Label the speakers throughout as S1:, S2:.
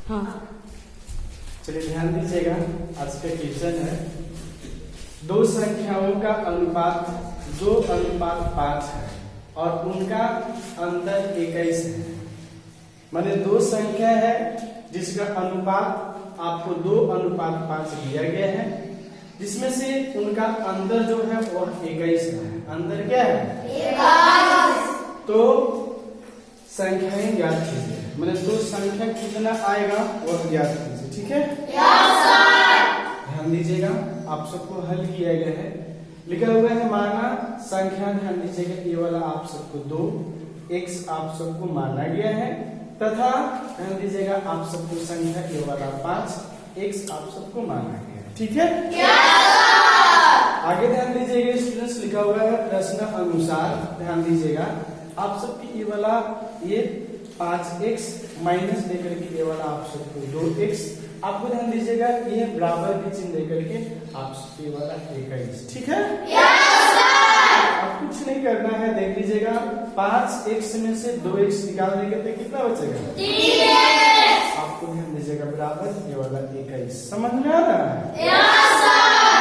S1: हाँ।
S2: चलिए ध्यान दीजिएगा, आज का क्वेश्चन है दो संख्याओं का अनुपात 2:5 है और उनका अंतर 21 है। माने दो संख्या है जिसका अनुपात आपको 2:5 दिया गया है, जिसमें से उनका अंतर जो है वह 21 है। अंतर क्या है? 21। तो संख्याएं ज्ञात कीजिए, मैंने दो संख्या कितना आएगा वह ज्ञात कीजिए। ठीक है? ध्यान दीजिएगा, आप सबको हल किया गया है, लिखा हुआ है माना संख्या। ध्यान दीजिएगा, ये वाला आप सबको 2, x आप सबको माना गया है, तथा ध्यान दीजिएगा आप सबको संख्या ये वाला 5, x आप सबको माना गया है। ठीक है? आगे ध्यान दीजिएगा स्टूडेंट्स, लिखा हुआ है प्रश्न अनुसार। ध्यान दीजिएगा आप सबकी ये वाला ये 5x माइनस लेकर के ये वाला आप सबको 2x, आपको ध्यान दीजिएगा ये बराबर के चिन्ह लेकर के आप सबको ये वाला 21। ठीक है? अब कुछ नहीं करना है, देख लीजिएगा 5x में से 2x निकाल देंगे तो कितना बचेगा? 3x। आपको ध्यान दीजिएगा बराबर ये वाला 21। समझ में आ रहा है?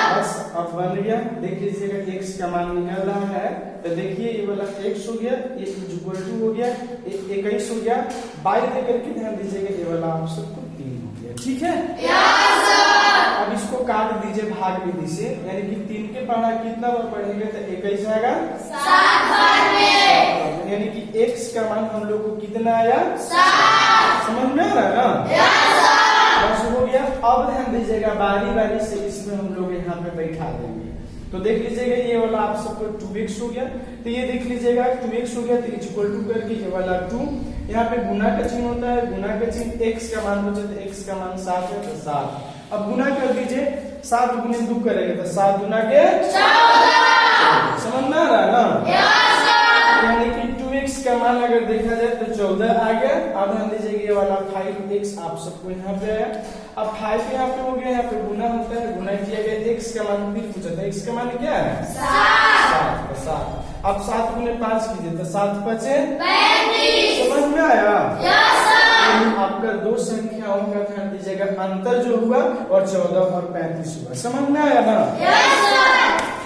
S2: बस अब बन गया। देख लीजिएगा x का मान निकल रहा है, तो देखिए ये वाला x हो गया, ये इक्वल टू हो गया, 21 हो गया, बाई लेकर के ध्यान दीजिएगा ये वाला आप सबको 3 हो गया। ठीक है? अब इसको काट दीजिए भाग विधि से, यानी कि 3 के पढ़ा कितना बार पढ़ेंगे तो 21 आएगा 7 बार में, यानी कि x का मान हम लोग को कितना आया? 7। समझ में आ रहा है ना? बस हो गया। अब ध्यान दीजिएगा बारी बारी से इसमें हम लोग यहाँ पे बैठा देंगे। तो देख लीजिएगा ये वाला आप सबको 2x हो गया, तो ये देख लीजिएगा 2x हो गया, तो इक्वल टू करके ये वाला 2, यहाँ पे गुना का चिन्ह होता है, गुना का चिन्ह x का मान बचे तो x का मान 7 है, तो 7। अब गुना कर दीजिए, 7 गुने 2 करेंगे तो 7 गुना के 14। समझ में आ रहा है ना? यानी कि 2x का मान अगर देखा जाए तो 14 आ गया। अब ध्यान दीजिएगा ये वाला 5x आप सबको यहाँ पे आया। अब 5 यहाँ पे हो गया, यहाँ पे गुना होता है, गुना किया गया, x का मान फिर पूछा था, x का मान क्या है? 7। अब 7 गुने 5 कीजिए तो 7 बचे 35। समझ में आया? आपका दो संख्याओं का ध्यान दीजिएगा अंतर जो हुआ और 14 और 35 हुआ। समझ में आया ना?